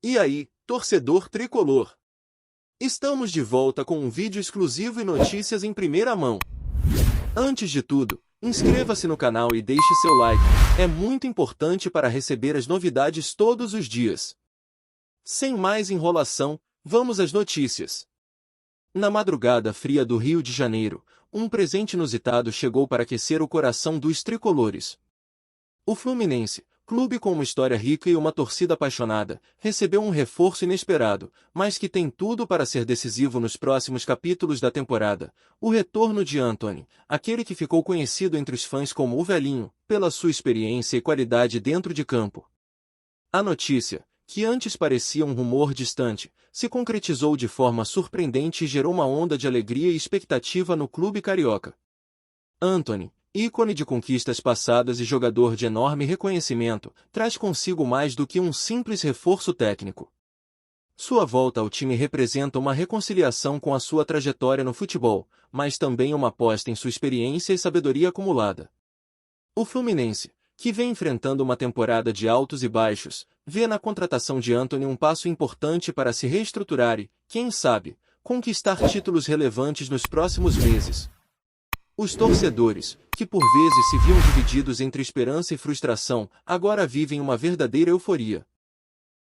E aí, torcedor tricolor? Estamos de volta com um vídeo exclusivo e notícias em primeira mão. Antes de tudo, inscreva-se no canal e deixe seu like, é muito importante para receber as novidades todos os dias. Sem mais enrolação, vamos às notícias. Na madrugada fria do Rio de Janeiro, um presente inusitado chegou para aquecer o coração dos tricolores. O Fluminense, clube com uma história rica e uma torcida apaixonada, recebeu um reforço inesperado, mas que tem tudo para ser decisivo nos próximos capítulos da temporada: o retorno de Antony, aquele que ficou conhecido entre os fãs como o Velhinho, pela sua experiência e qualidade dentro de campo. A notícia, que antes parecia um rumor distante, se concretizou de forma surpreendente e gerou uma onda de alegria e expectativa no clube carioca. Antony, ícone de conquistas passadas e jogador de enorme reconhecimento, traz consigo mais do que um simples reforço técnico. Sua volta ao time representa uma reconciliação com a sua trajetória no futebol, mas também uma aposta em sua experiência e sabedoria acumulada. O Fluminense, que vem enfrentando uma temporada de altos e baixos, vê na contratação de Antony um passo importante para se reestruturar e, quem sabe, conquistar títulos relevantes nos próximos meses. Os torcedores, que por vezes se viam divididos entre esperança e frustração, agora vivem uma verdadeira euforia.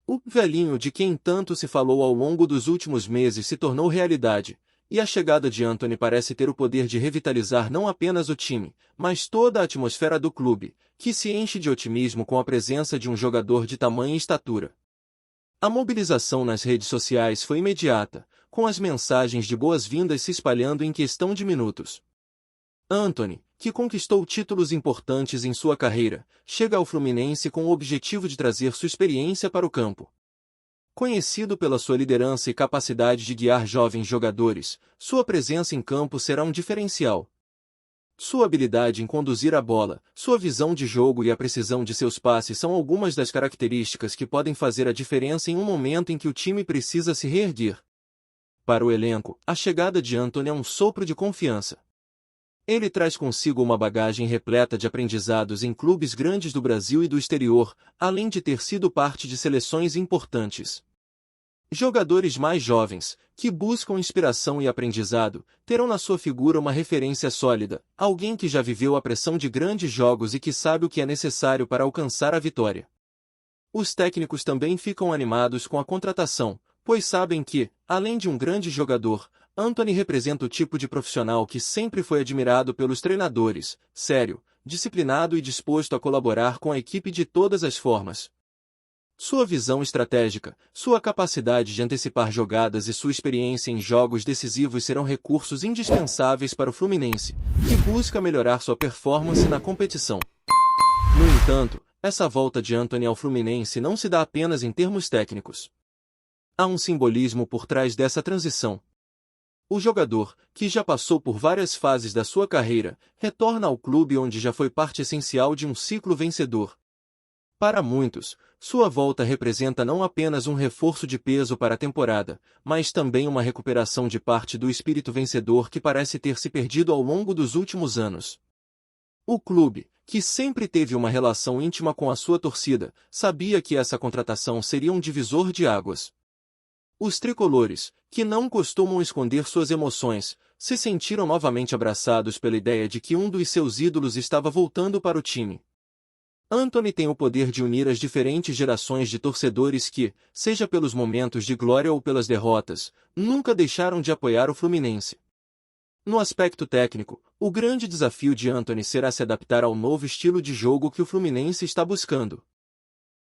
O Velhinho de quem tanto se falou ao longo dos últimos meses se tornou realidade, e a chegada de Antony parece ter o poder de revitalizar não apenas o time, mas toda a atmosfera do clube, que se enche de otimismo com a presença de um jogador de tamanha estatura. A mobilização nas redes sociais foi imediata, com as mensagens de boas-vindas se espalhando em questão de minutos. Antony, que conquistou títulos importantes em sua carreira, chega ao Fluminense com o objetivo de trazer sua experiência para o campo. Conhecido pela sua liderança e capacidade de guiar jovens jogadores, sua presença em campo será um diferencial. Sua habilidade em conduzir a bola, sua visão de jogo e a precisão de seus passes são algumas das características que podem fazer a diferença em um momento em que o time precisa se reerguer. Para o elenco, a chegada de Antony é um sopro de confiança. Ele traz consigo uma bagagem repleta de aprendizados em clubes grandes do Brasil e do exterior, além de ter sido parte de seleções importantes. Jogadores mais jovens, que buscam inspiração e aprendizado, terão na sua figura uma referência sólida, alguém que já viveu a pressão de grandes jogos e que sabe o que é necessário para alcançar a vitória. Os técnicos também ficam animados com a contratação, pois sabem que, além de um grande jogador, Antony representa o tipo de profissional que sempre foi admirado pelos treinadores: sério, disciplinado e disposto a colaborar com a equipe de todas as formas. Sua visão estratégica, sua capacidade de antecipar jogadas e sua experiência em jogos decisivos serão recursos indispensáveis para o Fluminense, que busca melhorar sua performance na competição. No entanto, essa volta de Antony ao Fluminense não se dá apenas em termos técnicos. Há um simbolismo por trás dessa transição. O jogador, que já passou por várias fases da sua carreira, retorna ao clube onde já foi parte essencial de um ciclo vencedor. Para muitos, sua volta representa não apenas um reforço de peso para a temporada, mas também uma recuperação de parte do espírito vencedor que parece ter se perdido ao longo dos últimos anos. O clube, que sempre teve uma relação íntima com a sua torcida, sabia que essa contratação seria um divisor de águas. Os tricolores, que não costumam esconder suas emoções, se sentiram novamente abraçados pela ideia de que um dos seus ídolos estava voltando para o time. Antony tem o poder de unir as diferentes gerações de torcedores que, seja pelos momentos de glória ou pelas derrotas, nunca deixaram de apoiar o Fluminense. No aspecto técnico, o grande desafio de Antony será se adaptar ao novo estilo de jogo que o Fluminense está buscando.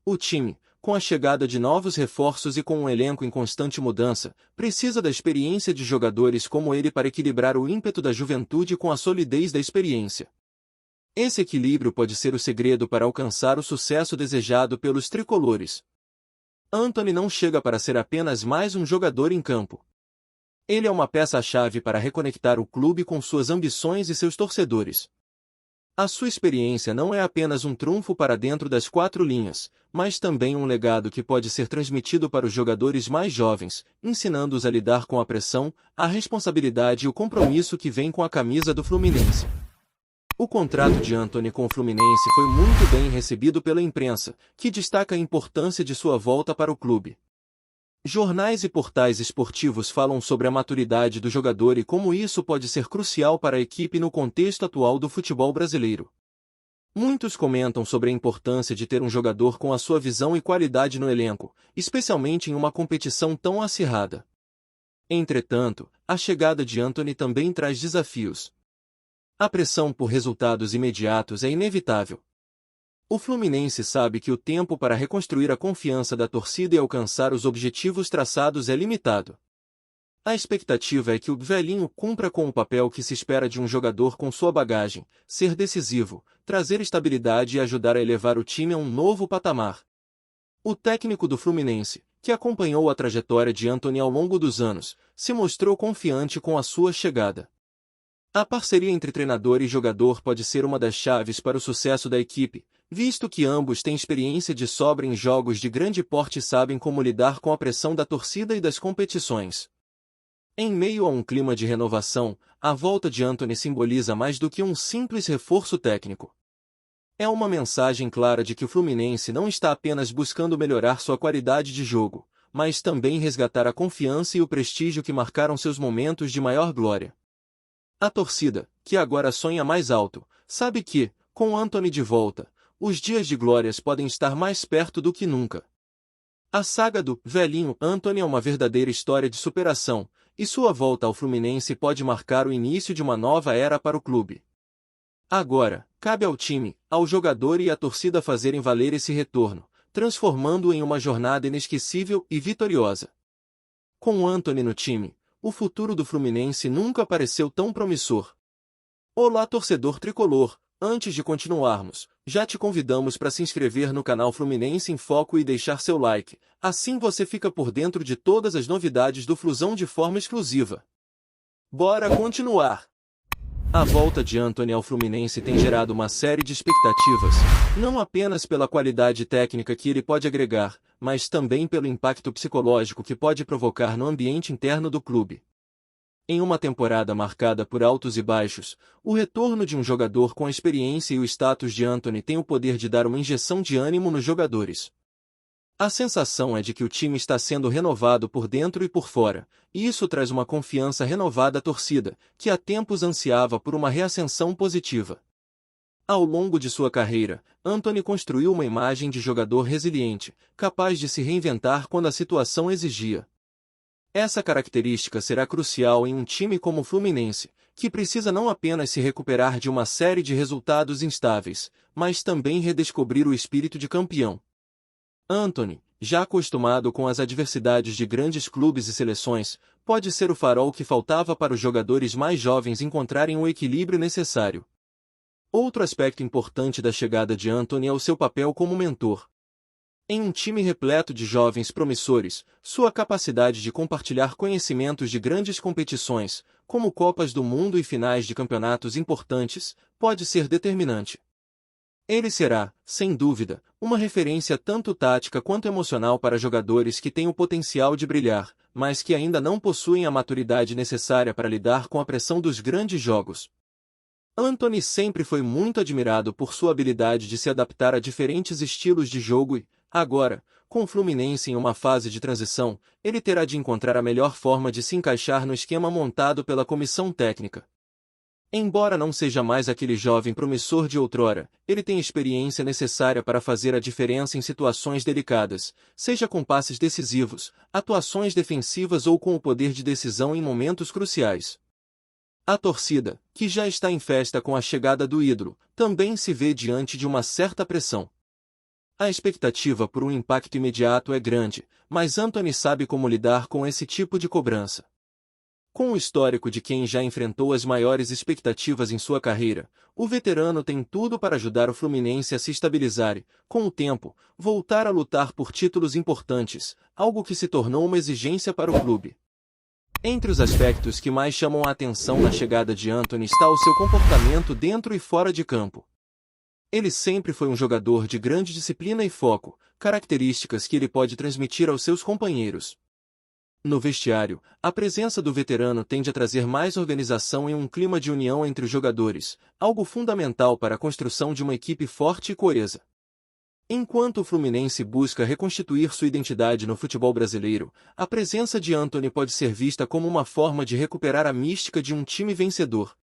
O time, com a chegada de novos reforços e com um elenco em constante mudança, precisa da experiência de jogadores como ele para equilibrar o ímpeto da juventude com a solidez da experiência. Esse equilíbrio pode ser o segredo para alcançar o sucesso desejado pelos tricolores. Antony não chega para ser apenas mais um jogador em campo. Ele é uma peça-chave para reconectar o clube com suas ambições e seus torcedores. A sua experiência não é apenas um trunfo para dentro das quatro linhas, mas também um legado que pode ser transmitido para os jogadores mais jovens, ensinando-os a lidar com a pressão, a responsabilidade e o compromisso que vem com a camisa do Fluminense. O contrato de Antony com o Fluminense foi muito bem recebido pela imprensa, que destaca a importância de sua volta para o clube. Jornais e portais esportivos falam sobre a maturidade do jogador e como isso pode ser crucial para a equipe no contexto atual do futebol brasileiro. Muitos comentam sobre a importância de ter um jogador com a sua visão e qualidade no elenco, especialmente em uma competição tão acirrada. Entretanto, a chegada de Antony também traz desafios. A pressão por resultados imediatos é inevitável. O Fluminense sabe que o tempo para reconstruir a confiança da torcida e alcançar os objetivos traçados é limitado. A expectativa é que o velhinho cumpra com o papel que se espera de um jogador com sua bagagem, ser decisivo, trazer estabilidade e ajudar a elevar o time a um novo patamar. O técnico do Fluminense, que acompanhou a trajetória de Antony ao longo dos anos, se mostrou confiante com a sua chegada. A parceria entre treinador e jogador pode ser uma das chaves para o sucesso da equipe, visto que ambos têm experiência de sobra em jogos de grande porte e sabem como lidar com a pressão da torcida e das competições. Em meio a um clima de renovação, a volta de Antony simboliza mais do que um simples reforço técnico. É uma mensagem clara de que o Fluminense não está apenas buscando melhorar sua qualidade de jogo, mas também resgatar a confiança e o prestígio que marcaram seus momentos de maior glória. A torcida, que agora sonha mais alto, sabe que, com Antony de volta, os dias de glórias podem estar mais perto do que nunca. A saga do velhinho Antony é uma verdadeira história de superação, e sua volta ao Fluminense pode marcar o início de uma nova era para o clube. Agora, cabe ao time, ao jogador e à torcida fazerem valer esse retorno, transformando-o em uma jornada inesquecível e vitoriosa. Com Antony no time, o futuro do Fluminense nunca pareceu tão promissor. Olá, torcedor tricolor! Antes de continuarmos, já te convidamos para se inscrever no canal Fluminense em Foco e deixar seu like, assim você fica por dentro de todas as novidades do Flusão de forma exclusiva. Bora continuar! A volta de Antony ao Fluminense tem gerado uma série de expectativas, não apenas pela qualidade técnica que ele pode agregar, mas também pelo impacto psicológico que pode provocar no ambiente interno do clube. Em uma temporada marcada por altos e baixos, o retorno de um jogador com a experiência e o status de Antony tem o poder de dar uma injeção de ânimo nos jogadores. A sensação é de que o time está sendo renovado por dentro e por fora, e isso traz uma confiança renovada à torcida, que há tempos ansiava por uma reascensão positiva. Ao longo de sua carreira, Antony construiu uma imagem de jogador resiliente, capaz de se reinventar quando a situação exigia. Essa característica será crucial em um time como o Fluminense, que precisa não apenas se recuperar de uma série de resultados instáveis, mas também redescobrir o espírito de campeão. Antony, já acostumado com as adversidades de grandes clubes e seleções, pode ser o farol que faltava para os jogadores mais jovens encontrarem o equilíbrio necessário. Outro aspecto importante da chegada de Antony é o seu papel como mentor. Em um time repleto de jovens promissores, sua capacidade de compartilhar conhecimentos de grandes competições, como Copas do Mundo e finais de campeonatos importantes, pode ser determinante. Ele será, sem dúvida, uma referência tanto tática quanto emocional para jogadores que têm o potencial de brilhar, mas que ainda não possuem a maturidade necessária para lidar com a pressão dos grandes jogos. Antony sempre foi muito admirado por sua habilidade de se adaptar a diferentes estilos de jogo e, agora, com o Fluminense em uma fase de transição, ele terá de encontrar a melhor forma de se encaixar no esquema montado pela comissão técnica. Embora não seja mais aquele jovem promissor de outrora, ele tem experiência necessária para fazer a diferença em situações delicadas, seja com passes decisivos, atuações defensivas ou com o poder de decisão em momentos cruciais. A torcida, que já está em festa com a chegada do ídolo, também se vê diante de uma certa pressão. A expectativa por um impacto imediato é grande, mas Antony sabe como lidar com esse tipo de cobrança. Com o histórico de quem já enfrentou as maiores expectativas em sua carreira, o veterano tem tudo para ajudar o Fluminense a se estabilizar e, com o tempo, voltar a lutar por títulos importantes, algo que se tornou uma exigência para o clube. Entre os aspectos que mais chamam a atenção na chegada de Antony está o seu comportamento dentro e fora de campo. Ele sempre foi um jogador de grande disciplina e foco, características que ele pode transmitir aos seus companheiros. No vestiário, a presença do veterano tende a trazer mais organização e um clima de união entre os jogadores, algo fundamental para a construção de uma equipe forte e coesa. Enquanto o Fluminense busca reconstituir sua identidade no futebol brasileiro, a presença de Antony pode ser vista como uma forma de recuperar a mística de um time vencedor.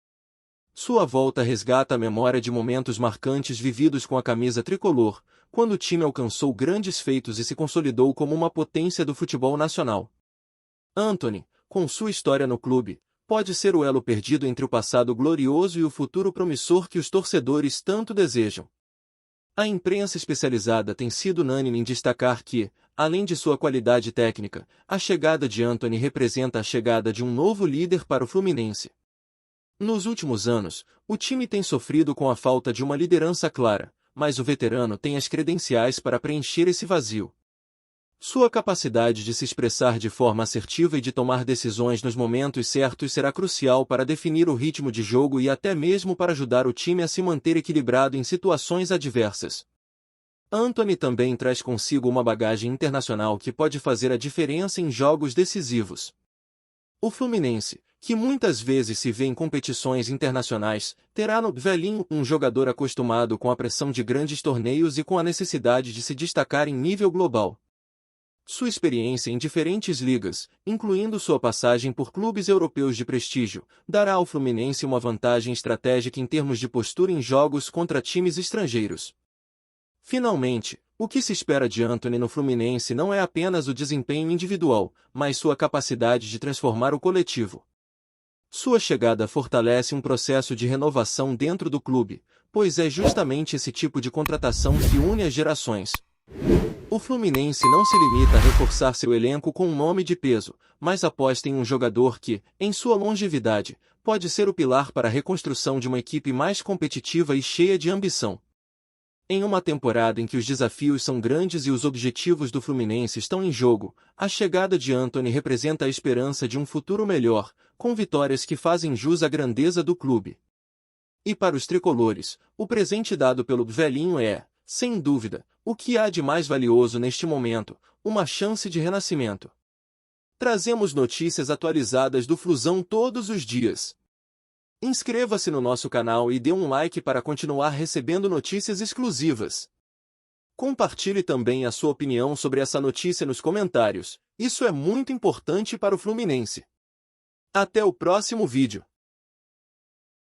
Sua volta resgata a memória de momentos marcantes vividos com a camisa tricolor, quando o time alcançou grandes feitos e se consolidou como uma potência do futebol nacional. Antony, com sua história no clube, pode ser o elo perdido entre o passado glorioso e o futuro promissor que os torcedores tanto desejam. A imprensa especializada tem sido unânime em destacar que, além de sua qualidade técnica, a chegada de Antony representa a chegada de um novo líder para o Fluminense. Nos últimos anos, o time tem sofrido com a falta de uma liderança clara, mas o veterano tem as credenciais para preencher esse vazio. Sua capacidade de se expressar de forma assertiva e de tomar decisões nos momentos certos será crucial para definir o ritmo de jogo e até mesmo para ajudar o time a se manter equilibrado em situações adversas. Antony também traz consigo uma bagagem internacional que pode fazer a diferença em jogos decisivos. O Fluminense, que muitas vezes se vê em competições internacionais, terá no velhinho um jogador acostumado com a pressão de grandes torneios e com a necessidade de se destacar em nível global. Sua experiência em diferentes ligas, incluindo sua passagem por clubes europeus de prestígio, dará ao Fluminense uma vantagem estratégica em termos de postura em jogos contra times estrangeiros. Finalmente, o que se espera de Antony no Fluminense não é apenas o desempenho individual, mas sua capacidade de transformar o coletivo. Sua chegada fortalece um processo de renovação dentro do clube, pois é justamente esse tipo de contratação que une as gerações. O Fluminense não se limita a reforçar seu elenco com um nome de peso, mas aposta em um jogador que, em sua longevidade, pode ser o pilar para a reconstrução de uma equipe mais competitiva e cheia de ambição. Em uma temporada em que os desafios são grandes e os objetivos do Fluminense estão em jogo, a chegada de Antony representa a esperança de um futuro melhor, com vitórias que fazem jus à grandeza do clube. E para os tricolores, o presente dado pelo velhinho é, sem dúvida, o que há de mais valioso neste momento, uma chance de renascimento. Trazemos notícias atualizadas do Flusão todos os dias. Inscreva-se no nosso canal e dê um like para continuar recebendo notícias exclusivas. Compartilhe também a sua opinião sobre essa notícia nos comentários, isso é muito importante para o Fluminense. Até o próximo vídeo.